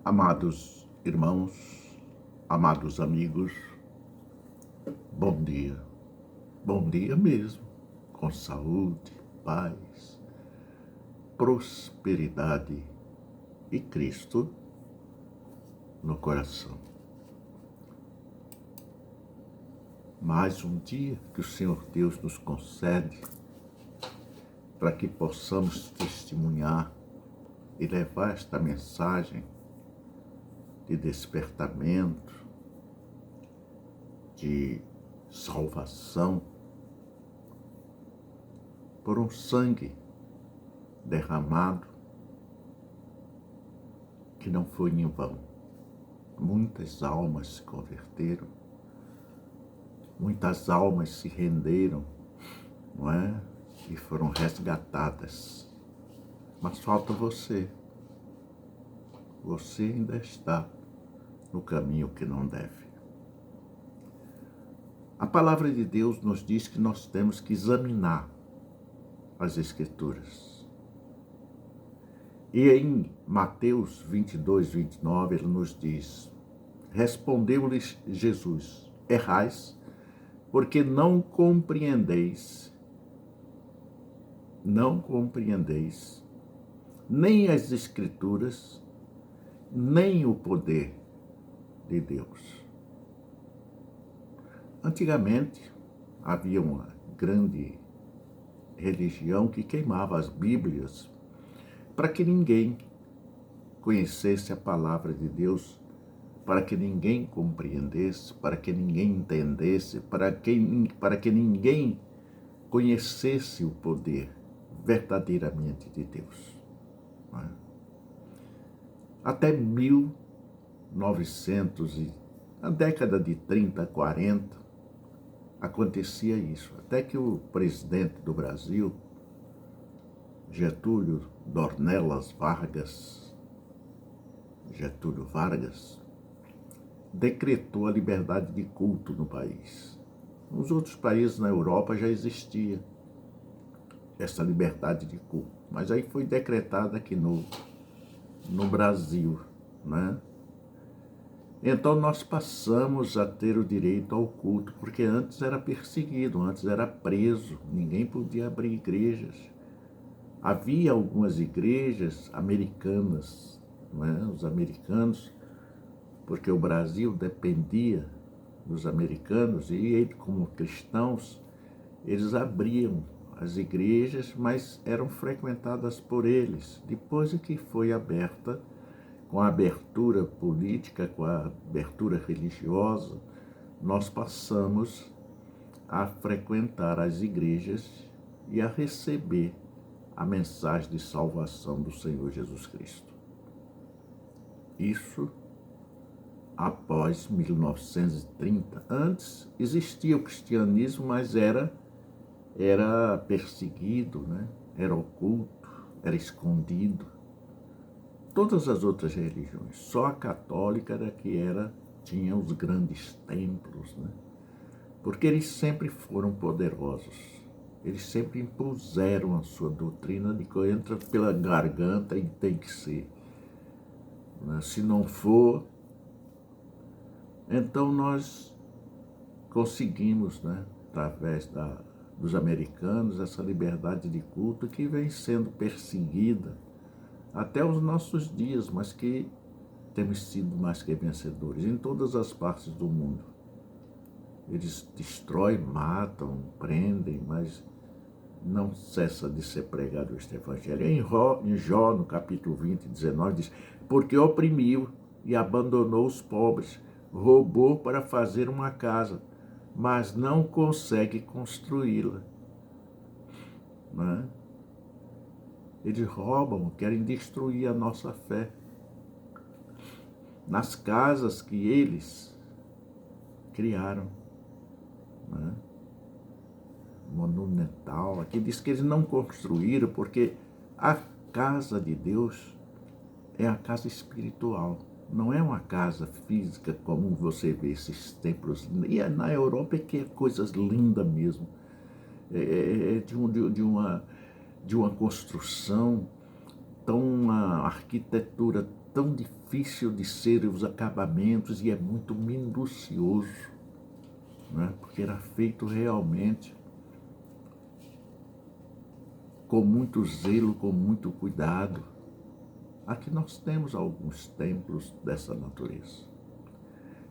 Amados irmãos, amados amigos, bom dia mesmo, com saúde, paz, prosperidade e Cristo no coração. Mais um dia que o Senhor Deus nos concede para que possamos testemunhar e levar esta mensagem de despertamento, de salvação, por um sangue derramado que não foi em vão. Muitas almas se converteram, muitas almas se renderam, não é? E foram resgatadas. Mas falta você. Você ainda está no caminho que não deve. A palavra de Deus nos diz que nós temos que examinar as Escrituras. E em Mateus 22, 29, ele nos diz: respondeu-lhes Jesus: errais, porque não compreendeis nem as Escrituras, nem o poder de Deus. Antigamente, havia uma grande religião que queimava as Bíblias para que ninguém conhecesse a palavra de Deus, para que ninguém compreendesse, para que ninguém entendesse, para que ninguém conhecesse o poder verdadeiramente de Deus. Até 1900, na década de 30, 40, acontecia isso. Até que o presidente do Brasil, Getúlio Vargas, decretou a liberdade de culto no país. Nos outros países na Europa já existia essa liberdade de culto, mas aí foi decretada aqui no Brasil, né? Então nós passamos a ter o direito ao culto, porque antes era perseguido, antes era preso, ninguém podia abrir igrejas. Havia algumas igrejas americanas, né? Os americanos, porque o Brasil dependia dos americanos, e eles, como cristãos, eles abriam as igrejas, mas eram frequentadas por eles. Depois que foi aberta, com a abertura política, com a abertura religiosa, nós passamos a frequentar as igrejas e a receber a mensagem de salvação do Senhor Jesus Cristo. Isso após 1930. Antes existia o cristianismo, mas era perseguido, né? Era oculto, era escondido. Todas as outras religiões, só a católica era que tinha os grandes templos, né? Porque eles sempre foram poderosos, eles sempre impuseram a sua doutrina de que entra pela garganta e tem que ser, né? Se não for, então nós conseguimos, né, através dos americanos, essa liberdade de culto que vem sendo perseguida até os nossos dias, mas que temos sido mais que vencedores em todas as partes do mundo. Eles destroem, matam, prendem, mas não cessa de ser pregado este evangelho. Em Jó, no capítulo 20, 19, diz: porque oprimiu e abandonou os pobres, roubou para fazer uma casa, mas não consegue construí-la. Não é? Eles roubam, querem destruir a nossa fé. Nas casas que eles criaram, né? Monumental, aqui diz que eles não construíram, porque a casa de Deus é a casa espiritual, não é uma casa física como você vê esses templos. E na Europa é que é coisas lindas mesmo, de uma construção uma arquitetura tão difícil de ser os acabamentos, e é muito minucioso, né? Porque era feito realmente com muito zelo, com muito cuidado. Aqui nós temos alguns templos dessa natureza.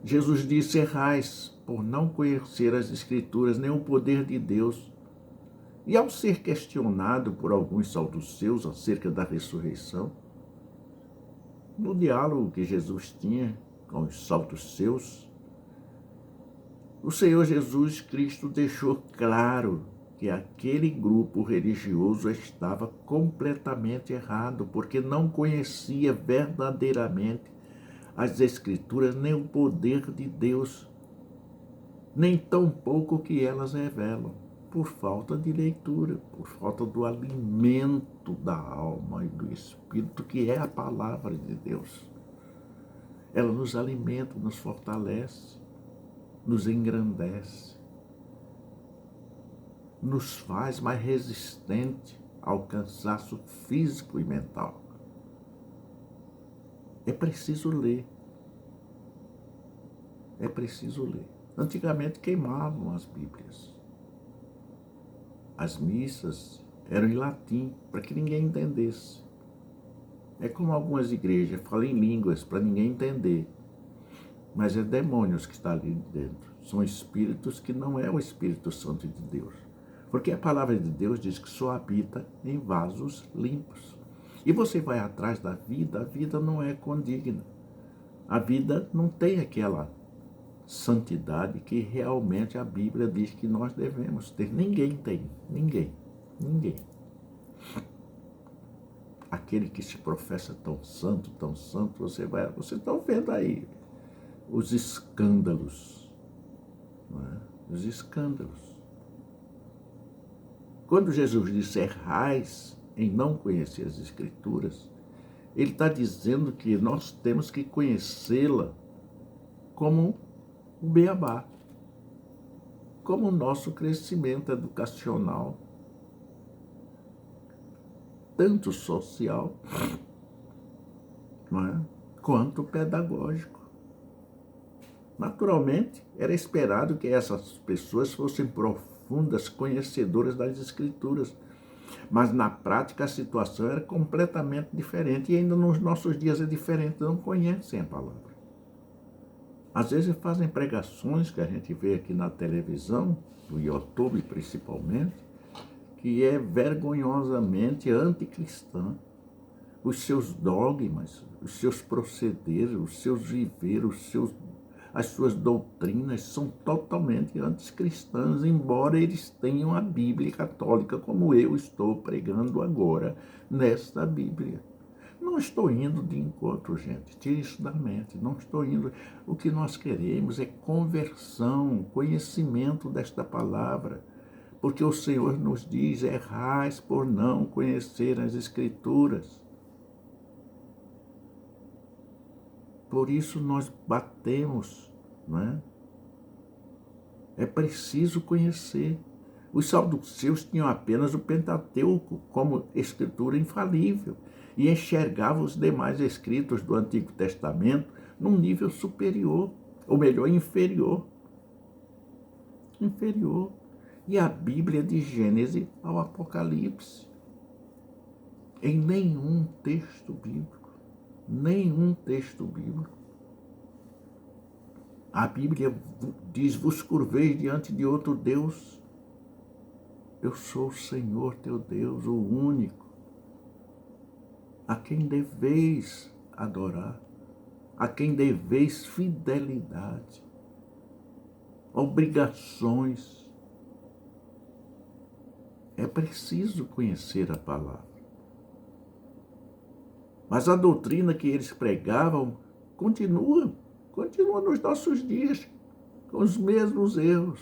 Jesus disse: errais por não conhecer as Escrituras nem o poder de Deus. E ao ser questionado por alguns saduceus acerca da ressurreição, no diálogo que Jesus tinha com os saduceus, o Senhor Jesus Cristo deixou claro que aquele grupo religioso estava completamente errado, porque não conhecia verdadeiramente as Escrituras, nem o poder de Deus, nem tampouco o que elas revelam, por falta de leitura, por falta do alimento da alma e do espírito, que é a palavra de Deus. Ela nos alimenta, nos fortalece, nos engrandece, nos faz mais resistente ao cansaço físico e mental. É preciso ler. É preciso ler. Antigamente queimavam as Bíblias. As missas eram em latim, para que ninguém entendesse. É como algumas igrejas falam em línguas para ninguém entender. Mas é demônios que estão ali dentro. São espíritos que não é o Espírito Santo de Deus. Porque a palavra de Deus diz que só habita em vasos limpos. E você vai atrás da vida, a vida não é condigna. A vida não tem aquela santidade que realmente a Bíblia diz que nós devemos ter. Ninguém tem, ninguém. Aquele que se professa tão santo, você está vendo aí os escândalos, não é? Os escândalos. Quando Jesus disse errais em não conhecer as Escrituras, ele está dizendo que nós temos que conhecê-la como o beabá, como o nosso crescimento educacional, tanto social, não é? Quanto pedagógico. Naturalmente, era esperado que essas pessoas fossem profundas conhecedoras das Escrituras, mas na prática a situação era completamente diferente, e ainda nos nossos dias é diferente, não conhecem a palavra. Às vezes fazem pregações que a gente vê aqui na televisão, no YouTube principalmente, que é vergonhosamente anticristã. Os seus dogmas, os seus procederes, os seus viveres, as suas doutrinas são totalmente anticristãs, embora eles tenham a Bíblia católica, como eu estou pregando agora nesta Bíblia. Não estou indo de encontro, gente, tire isso da mente, não estou indo. O que nós queremos é conversão, conhecimento desta palavra, porque o Senhor nos diz: errais por não conhecer as Escrituras. Por isso nós batemos, não é? É preciso conhecer. Os saduceus tinham apenas o Pentateuco como escritura infalível e enxergavam os demais escritos do Antigo Testamento num nível superior, ou melhor, inferior. Inferior. E a Bíblia de Gênesis ao Apocalipse. Em nenhum texto bíblico, a Bíblia diz: vos curveis diante de outro Deus. Eu sou o Senhor teu Deus, o único, a quem deveis adorar, a quem deveis fidelidade, obrigações. É preciso conhecer a palavra. Mas a doutrina que eles pregavam continua nos nossos dias, com os mesmos erros,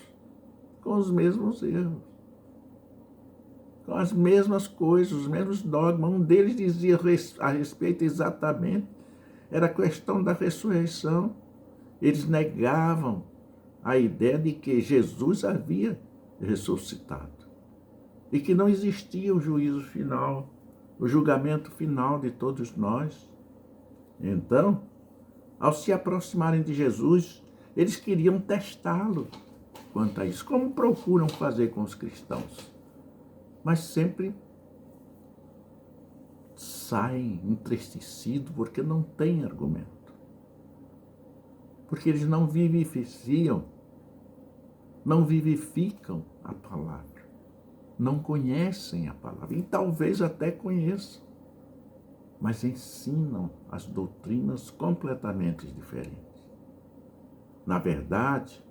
com as mesmas coisas, os mesmos dogmas. Um deles dizia a respeito exatamente, era a questão da ressurreição. Eles negavam a ideia de que Jesus havia ressuscitado e que não existia o juízo final. o julgamento final de todos nós. Então, ao se aproximarem de Jesus, eles queriam testá-lo quanto a isso, como procuram fazer com os cristãos. Mas sempre saem entristecidos porque não têm argumento. Porque eles não vivificam a palavra, não conhecem a palavra, e talvez até conheçam, mas ensinam as doutrinas completamente diferentes. Na verdade,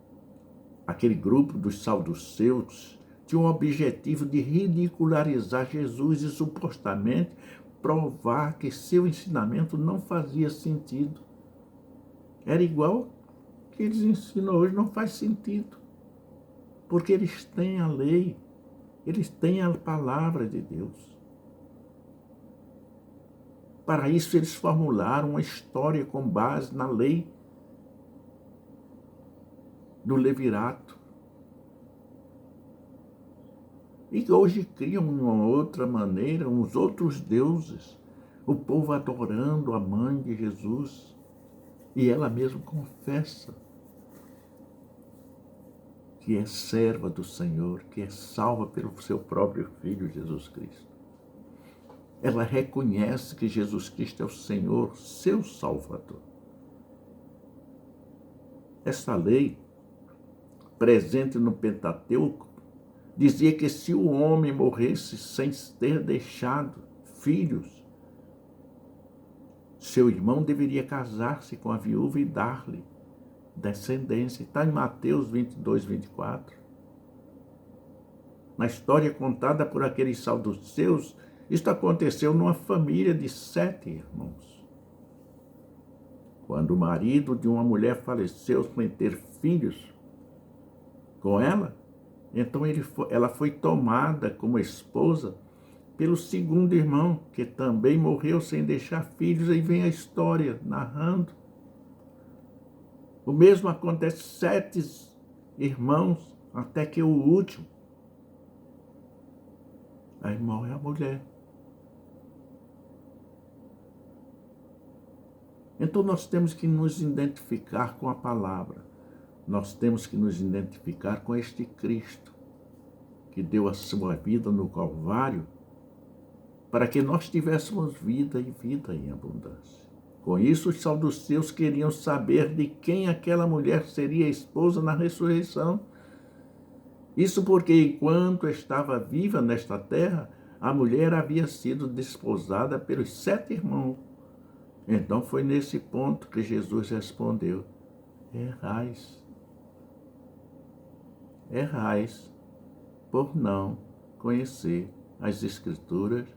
aquele grupo dos saduceus tinha o objetivo de ridicularizar Jesus e supostamente provar que seu ensinamento não fazia sentido. Era igual que eles ensinam hoje, não faz sentido. Porque eles têm a lei, eles têm a palavra de Deus. Para isso, eles formularam uma história com base na lei do Levirato. E hoje criam uma outra maneira, uns outros deuses. O povo adorando a mãe de Jesus. E ela mesma confessa que é serva do Senhor, que é salva pelo seu próprio Filho Jesus Cristo. Ela reconhece que Jesus Cristo é o Senhor, seu Salvador. Essa lei, presente no Pentateuco, dizia que se o homem morresse sem ter deixado filhos, seu irmão deveria casar-se com a viúva e dar-lhe descendência. Está em Mateus 22, 24. Na história contada por aqueles saduceus, isto aconteceu numa família de 7 irmãos. Quando o marido de uma mulher faleceu sem ter filhos com ela, então ela foi tomada como esposa pelo segundo irmão, que também morreu sem deixar filhos, e vem a história narrando. O mesmo acontece 7 irmãos, até que o último, aí morre a mulher. Então nós temos que nos identificar com a palavra. Nós temos que nos identificar com este Cristo, que deu a sua vida no Calvário, para que nós tivéssemos vida e vida em abundância. Com isso, os saduceus queriam saber de quem aquela mulher seria esposa na ressurreição. Isso porque, enquanto estava viva nesta terra, a mulher havia sido desposada pelos 7 irmãos. Então foi nesse ponto que Jesus respondeu: errais por não conhecer as Escrituras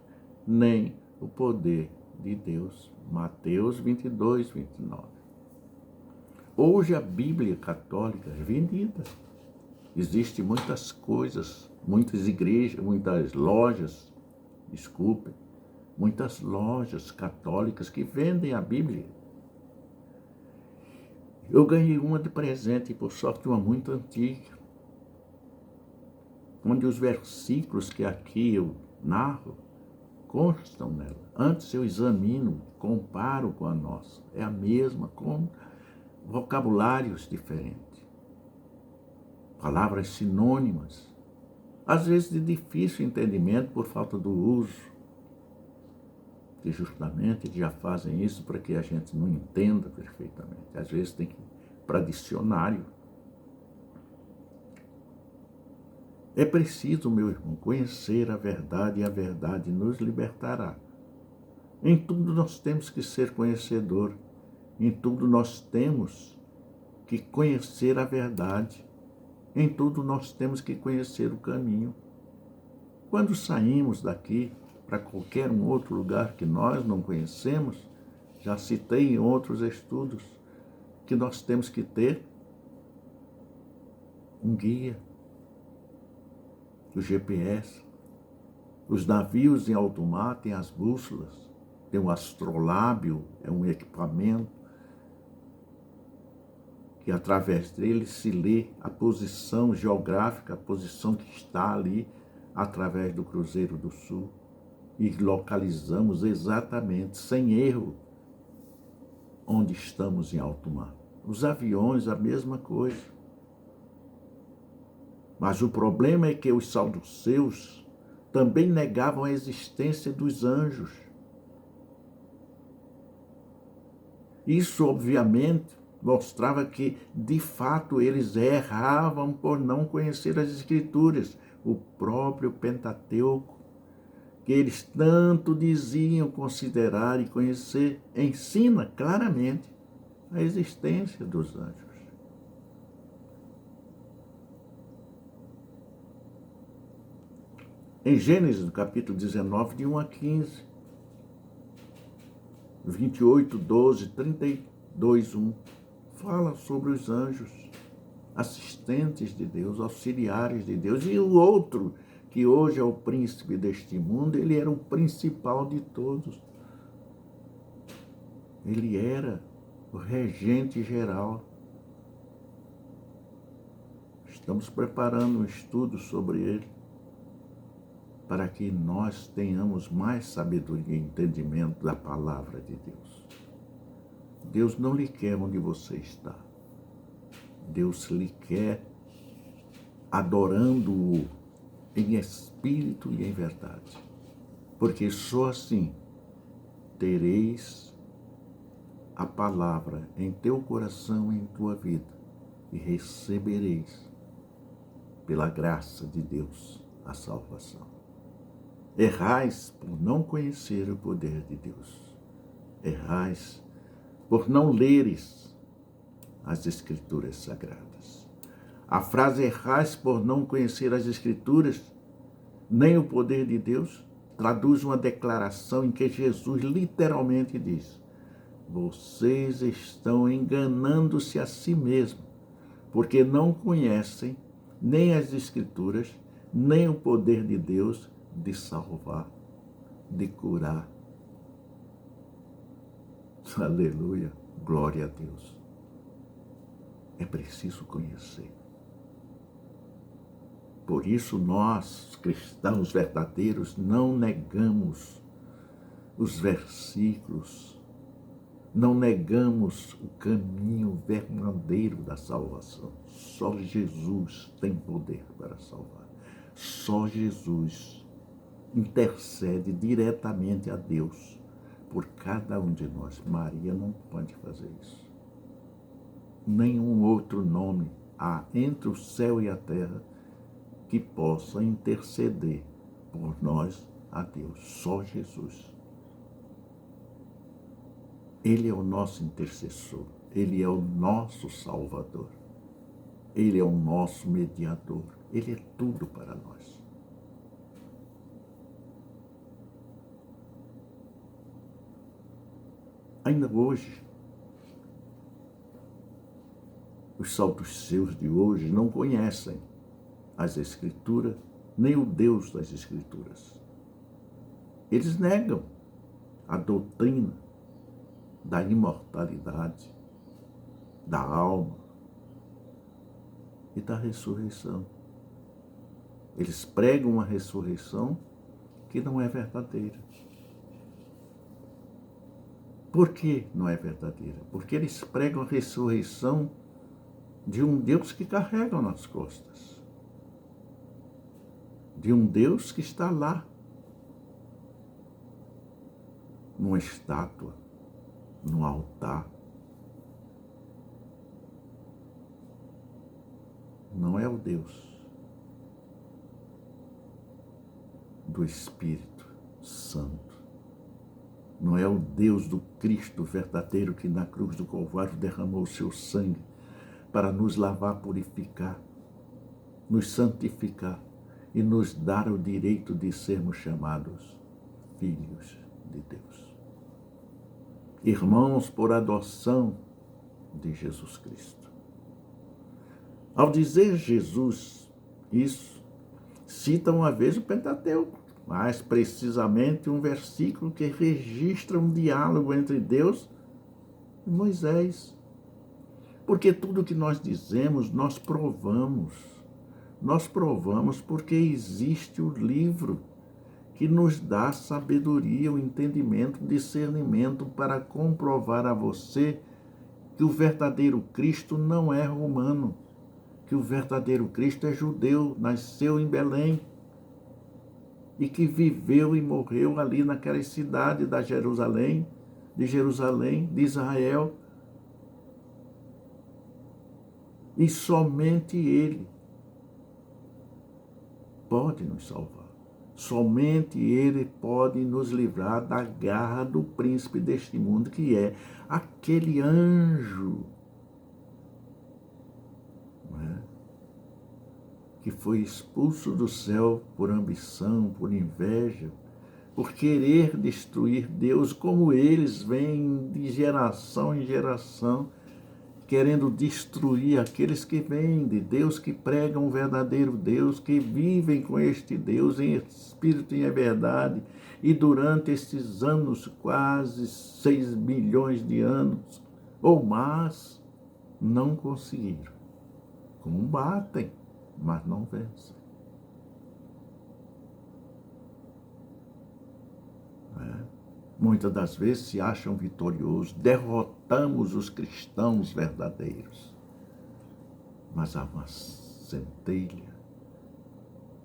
nem o poder de Deus. Mateus 22, 29. Hoje a Bíblia católica é vendida. Existem muitas coisas, muitas igrejas, muitas lojas, muitas lojas católicas que vendem a Bíblia. Eu ganhei uma de presente, por sorte, uma muito antiga, onde os versículos que aqui eu narro constam nela. Antes eu examino, comparo com a nossa. É a mesma, com vocabulários diferentes. Palavras sinônimas. Às vezes de difícil entendimento por falta do uso. Que justamente já fazem isso para que a gente não entenda perfeitamente. Às vezes tem que ir para dicionário. É preciso, meu irmão, conhecer a verdade, e a verdade nos libertará. Em tudo nós temos que ser conhecedor. Em tudo nós temos que conhecer a verdade. Em tudo nós temos que conhecer o caminho. Quando saímos daqui para qualquer um outro lugar que nós não conhecemos, já citei em outros estudos, que nós temos que ter um guia, o GPS. Os navios em alto mar têm as bússolas, tem o astrolábio, é um equipamento que através dele se lê a posição geográfica, a posição que está ali através do Cruzeiro do Sul. e localizamos exatamente, sem erro, onde estamos em alto mar. Os aviões, a mesma coisa. Mas o problema é que os saduceus também negavam a existência dos anjos. Isso, obviamente, mostrava que, de fato, eles erravam por não conhecer as Escrituras, o próprio Pentateuco, que eles tanto diziam considerar e conhecer, ensina claramente a existência dos anjos. Em Gênesis, no capítulo 19, de 1 a 15, 28, 12, 32, 1, fala sobre os anjos, assistentes de Deus, auxiliares de Deus. E o outro, que hoje é o príncipe deste mundo, ele era o principal de todos. Ele era o regente geral. Estamos preparando um estudo sobre ele, para que nós tenhamos mais sabedoria e entendimento da palavra de Deus. Deus não lhe quer onde você está. Deus lhe quer adorando-o em espírito e em verdade. Porque só assim tereis a palavra em teu coração e em tua vida e recebereis, pela graça de Deus, a salvação. Errais por não conhecer o poder de Deus. Errais por não leres as Escrituras Sagradas. A frase errais por não conhecer as Escrituras, nem o poder de Deus, traduz uma declaração em que Jesus literalmente diz: vocês estão enganando-se a si mesmos, porque não conhecem nem as Escrituras, nem o poder de Deus de salvar, de curar. Aleluia, glória a Deus. É preciso conhecer. Por isso nós, cristãos verdadeiros, não negamos os versículos, não negamos o caminho verdadeiro da salvação. Só Jesus tem poder para salvar. Só Jesus intercede diretamente a Deus por cada um de nós. Maria não pode fazer isso. Nenhum outro nome há entre o céu e a terra que possa interceder por nós a Deus. Só Jesus. Ele é o nosso intercessor. Ele é o nosso Salvador. Ele é o nosso mediador. Ele é tudo para nós. Ainda hoje, os saduceus de hoje não conhecem as Escrituras, nem o Deus das Escrituras. Eles negam a doutrina da imortalidade, da alma e da ressurreição. Eles pregam uma ressurreição que não é verdadeira. Por que não é verdadeira? Porque eles pregam a ressurreição de um Deus que carregam nas costas. De um Deus que está lá, numa estátua, no altar. Não é o Deus do Espírito Santo. Não é o Deus do Cristo verdadeiro que na cruz do Calvário derramou o seu sangue para nos lavar, purificar, nos santificar e nos dar o direito de sermos chamados filhos de Deus. Irmãos por adoção de Jesus Cristo. Ao dizer Jesus isso, cita uma vez o Pentateuco, mais precisamente um versículo que registra um diálogo entre Deus e Moisés. Porque tudo que nós dizemos, nós provamos. Nós provamos porque existe o livro que nos dá sabedoria, o entendimento, o discernimento para comprovar a você que o verdadeiro Cristo não é romano, que o verdadeiro Cristo é judeu, nasceu em Belém e que viveu e morreu ali naquela cidade de Jerusalém, de Israel. E somente Ele pode nos salvar. Somente Ele pode nos livrar da garra do príncipe deste mundo, que é aquele anjo, não é? Que foi expulso do céu por ambição, por inveja, por querer destruir Deus, como eles vêm de geração em geração, querendo destruir aqueles que vêm de Deus, que pregam o verdadeiro Deus, que vivem com este Deus em espírito e em verdade. E durante estes anos, quase 6 bilhões de anos, ou mais, não conseguiram. Combatem, mas não vencem. Muitas das vezes se acham vitoriosos, derrotamos os cristãos verdadeiros. Mas há uma centelha,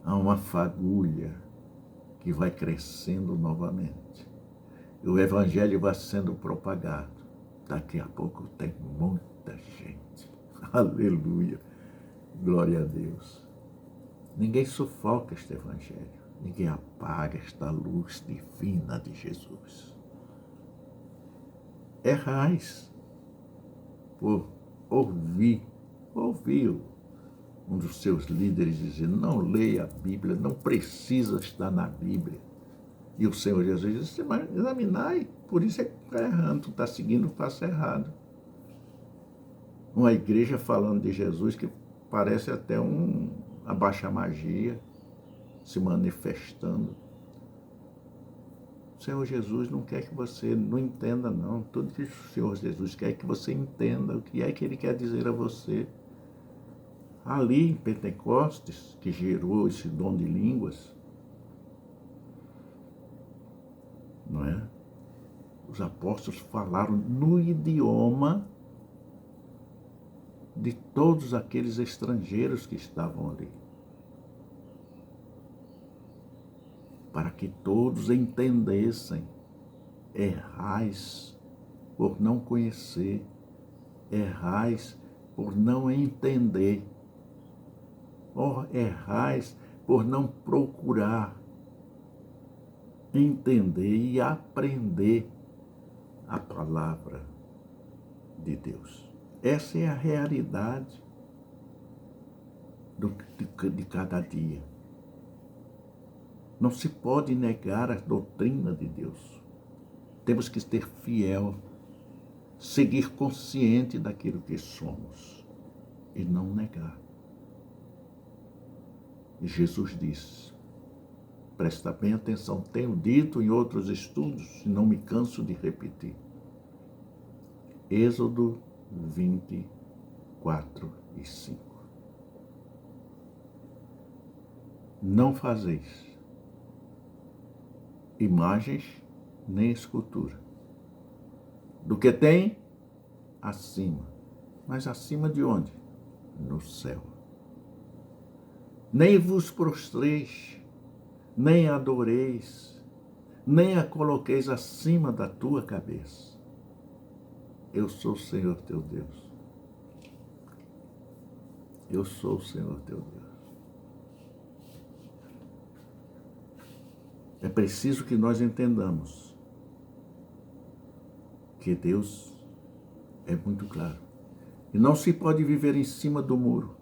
há uma fagulha que vai crescendo novamente. E o evangelho vai sendo propagado. Daqui a pouco tem muita gente. Aleluia. Glória a Deus. Ninguém sufoca este evangelho. Ninguém apaga esta luz divina de Jesus. Errais por ouvir um dos seus líderes dizer: não leia a Bíblia, não precisa estar na Bíblia. E o Senhor Jesus disse: mas examinai, por isso é que está errando, tu está seguindo o passo errado. Uma igreja falando de Jesus que parece até a baixa magia se manifestando. O Senhor Jesus não quer que você não entenda, não. Tudo que o Senhor Jesus quer é que você entenda o que é que Ele quer dizer a você. Ali em Pentecostes, que gerou esse dom de línguas, não é? Os apóstolos falaram no idioma de todos aqueles estrangeiros que estavam ali, para que todos entendessem. Errais por não conhecer, errais por não entender, errais por não procurar entender e aprender a palavra de Deus. Essa é a realidade de cada dia. Não se pode negar a doutrina de Deus. Temos que ser fiel, seguir consciente daquilo que somos e não negar. E Jesus disse, presta bem atenção, tenho dito em outros estudos e não me canso de repetir. Êxodo 24 e 5. Não fazeis imagens nem escultura do que tem acima. Mas acima de onde? No céu. Nem vos prostreis, nem adoreis, nem a coloqueis acima da tua cabeça. Eu sou o Senhor teu Deus. Eu sou o Senhor teu Deus. É preciso que nós entendamos que Deus é muito claro. E não se pode viver em cima do muro,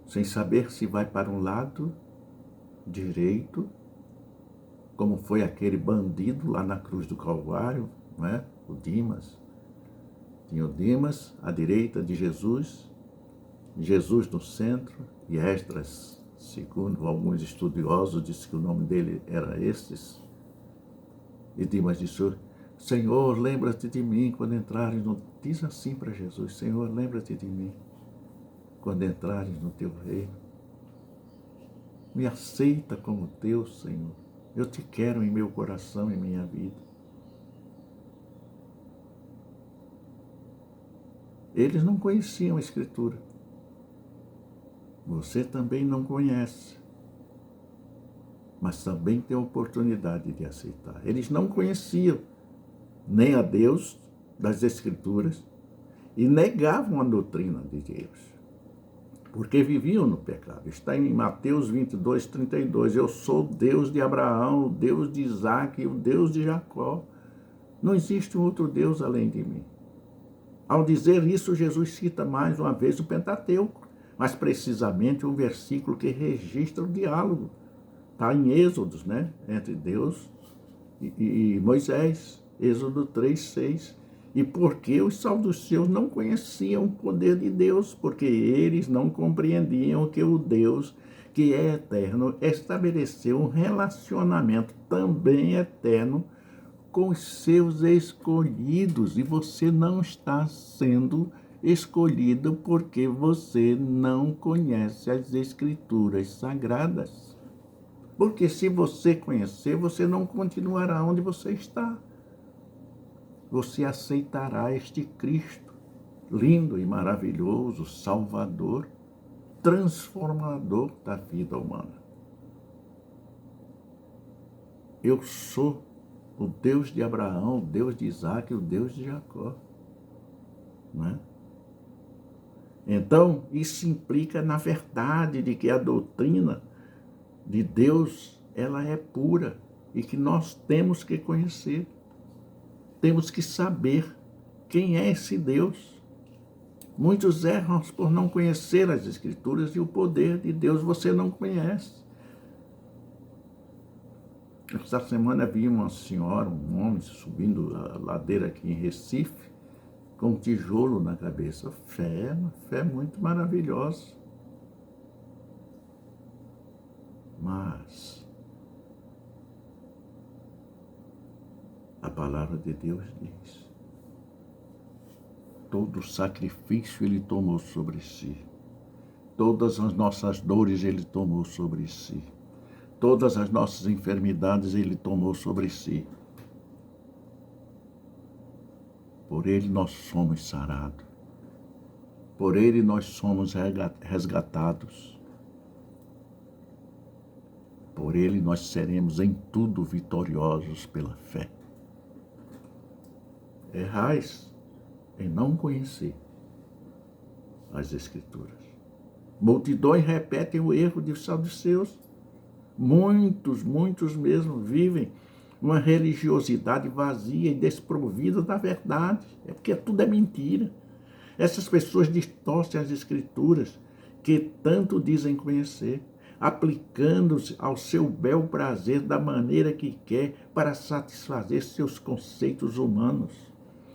sem saber se vai para um lado direito, como foi aquele bandido lá na cruz do Calvário, não é? O Dimas. Tinha o Dimas à direita de Jesus, Jesus no centro, e Esdras, segundo alguns estudiosos, disse que o nome dele era estes. E Dimas disse: Senhor, lembra-te de mim quando entrares no... Diz assim para Jesus: Senhor, lembra-te de mim quando entrares no teu reino. Me aceita como teu, Senhor. Eu te quero em meu coração, em minha vida. Eles não conheciam a Escritura. Você também não conhece, mas também tem a oportunidade de aceitar. Eles não conheciam nem a Deus das Escrituras e negavam a doutrina de Deus, porque viviam no pecado. Está em Mateus 22, 32. Eu sou o Deus de Abraão, o Deus de Isaac e o Deus de Jacó. Não existe um outro Deus além de mim. Ao dizer isso, Jesus cita mais uma vez o Pentateuco, mas precisamente um versículo que registra o diálogo. Está em Êxodos, né? Entre Deus e Moisés. Êxodo 3, 6. E porque os saduceus não conheciam o poder de Deus, porque eles não compreendiam que o Deus, que é eterno, estabeleceu um relacionamento também eterno com os seus escolhidos. E você não está sendo escolhido porque você não conhece as Escrituras Sagradas. Porque se você conhecer, você não continuará onde você está. Você aceitará este Cristo, lindo e maravilhoso, Salvador, transformador da vida humana. Eu sou o Deus de Abraão, o Deus de Isaac, o Deus de Jacó. Não é? Então, isso implica na verdade de que a doutrina de Deus, ela é pura e que nós temos que conhecer. Temos que saber quem é esse Deus. Muitos erram por não conhecer as Escrituras e o poder de Deus você não conhece. Esta semana vi uma senhora, um homem subindo a ladeira aqui em Recife, com um tijolo na cabeça. Uma fé muito maravilhosa. Mas a palavra de Deus diz: todo sacrifício Ele tomou sobre si. Todas as nossas dores Ele tomou sobre si. Todas as nossas enfermidades Ele tomou sobre si. Por Ele nós somos sarados. Por Ele nós somos resgatados. Por Ele nós seremos em tudo vitoriosos pela fé. Errais em não conhecer as Escrituras. Multidões repetem o erro dos saduceus. Muitos mesmo vivem uma religiosidade vazia e desprovida da verdade. É porque tudo é mentira. Essas pessoas distorcem as Escrituras que tanto dizem conhecer, aplicando-se ao seu bel prazer da maneira que quer para satisfazer seus conceitos humanos.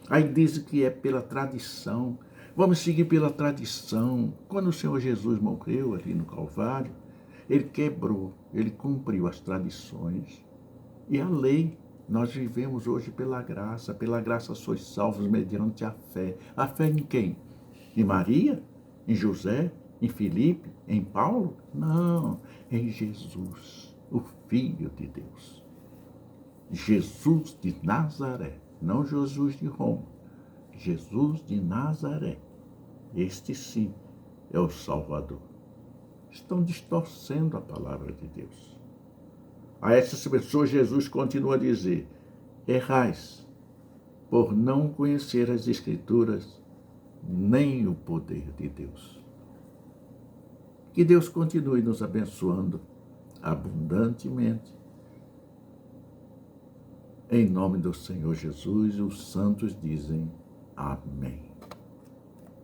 Aí dizem que é pela tradição. Vamos seguir pela tradição. Quando o Senhor Jesus morreu ali no Calvário, Ele quebrou, Ele cumpriu as tradições e a lei. Nós vivemos hoje pela graça sois salvos mediante a fé. A fé em quem? Em Maria? Em José? Em Filipe? Em Paulo? Não, em Jesus, o Filho de Deus. Jesus de Nazaré, não Jesus de Roma. Jesus de Nazaré, este sim é o Salvador. Estão distorcendo a palavra de Deus. A essas pessoas Jesus continua a dizer: errais por não conhecer as Escrituras nem o poder de Deus. Que Deus continue nos abençoando abundantemente. Em nome do Senhor Jesus, os santos dizem amém.